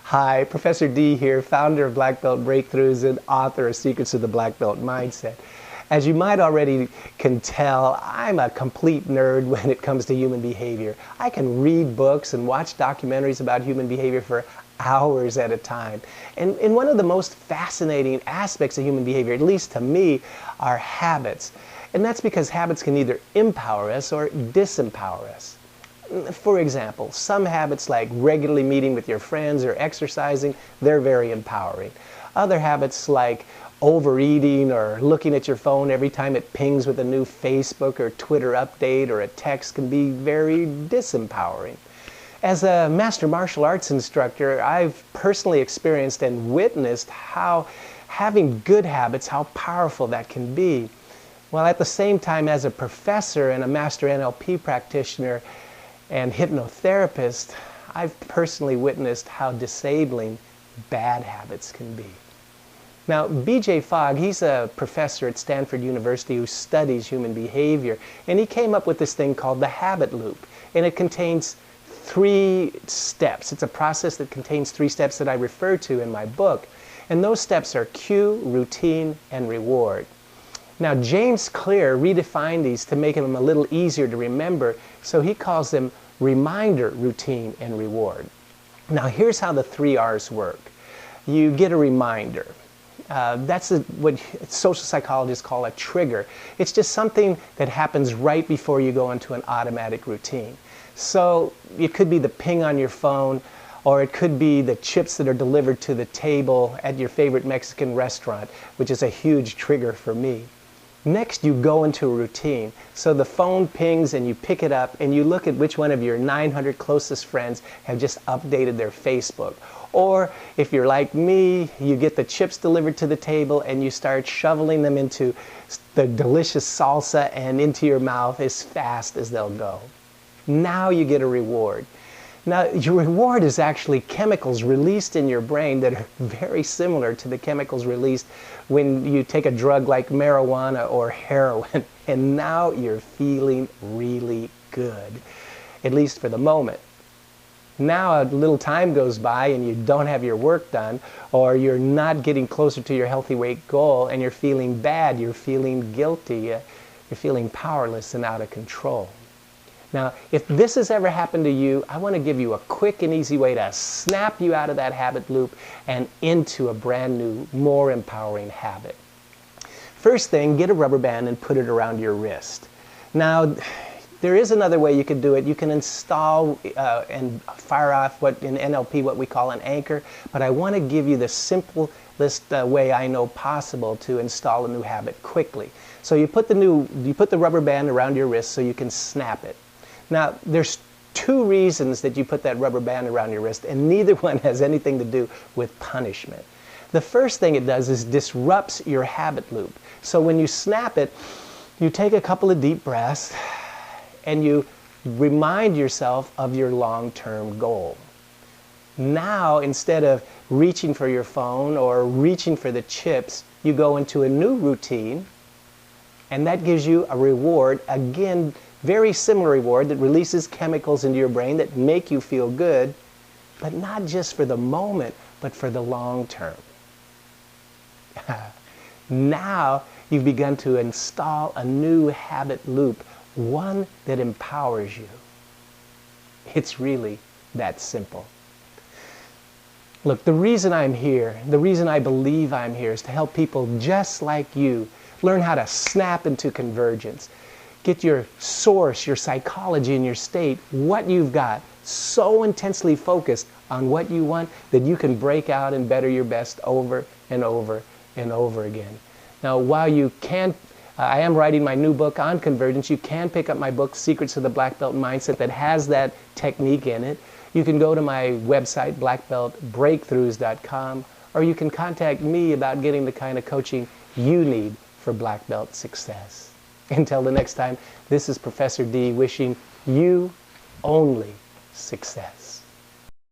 Hi, Professor D here, founder of Black Belt Breakthroughs and author of Secrets of the Black Belt Mindset. As you might already can tell, I'm a complete nerd when it comes to human behavior. I can read books and watch documentaries about human behavior for hours at a time. And one of the most fascinating aspects of human behavior, at least to me, are habits. And that's because habits can either empower us or disempower us. For example, some habits like regularly meeting with your friends or exercising, they're very empowering. Other habits like overeating or looking at your phone every time it pings with a new Facebook or Twitter update or a text can be very disempowering. As a master martial arts instructor, I've personally experienced and witnessed how having good habits, how powerful that can be. While at the same time, as a professor and a master NLP practitioner and hypnotherapist, I've personally witnessed how disabling bad habits can be. Now, B.J. Fogg, he's a professor at Stanford University who studies human behavior, and he came up with this thing called the habit loop, and it contains 3 steps. It's a process that contains 3 steps that I refer to in my book, and those steps are cue, routine, and reward. Now, James Clear redefined these to make them a little easier to remember, so he calls them reminder, routine, and reward. Now, here's how the 3 R's work. You get a reminder. That's what social psychologists call a trigger. It's just something that happens right before you go into an automatic routine. So it could be the ping on your phone, or it could be the chips that are delivered to the table at your favorite Mexican restaurant, which is a huge trigger for me. Next, you go into a routine. So the phone pings and you pick it up and you look at which one of your 900 closest friends have just updated their Facebook. Or if you're like me, you get the chips delivered to the table and you start shoveling them into the delicious salsa and into your mouth as fast as they'll go. Now you get a reward. Now, your reward is actually chemicals released in your brain that are very similar to the chemicals released when you take a drug like marijuana or heroin. And now you're feeling really good, at least for the moment. Now a little time goes by and you don't have your work done, or you're not getting closer to your healthy weight goal, and you're feeling bad, you're feeling guilty, you're feeling powerless and out of control. Now, if this has ever happened to you, I want to give you a quick and easy way to snap you out of that habit loop and into a brand new, more empowering habit. First thing, get a rubber band and put it around your wrist. Now, there is another way you could do it. You can install and fire off what in NLP what we call an anchor, but I want to give you the simplest way I know possible to install a new habit quickly. So you put the rubber band around your wrist so you can snap it. Now, there's 2 reasons that you put that rubber band around your wrist, and neither one has anything to do with punishment. The first thing it does is disrupts your habit loop. So when you snap it, you take a couple of deep breaths and you remind yourself of your long-term goal. Now, instead of reaching for your phone or reaching for the chips, you go into a new routine, and that gives you a reward, again, very similar reward that releases chemicals into your brain that make you feel good, but not just for the moment, but for the long term. Now you've begun to install a new habit loop, one that empowers you. It's really that simple. Look, the reason I'm here, the reason I believe I'm here is to help people just like you learn how to snap into convergence. Get your source, your psychology, and your state, what you've got, so intensely focused on what you want that you can break out and better your best over and over and over again. Now, while you can't, I am writing my new book on convergence, you can pick up my book, Secrets of the Black Belt Mindset, that has that technique in it. You can go to my website, blackbeltbreakthroughs.com, or you can contact me about getting the kind of coaching you need for black belt success. Until the next time, this is Professor D wishing you only success.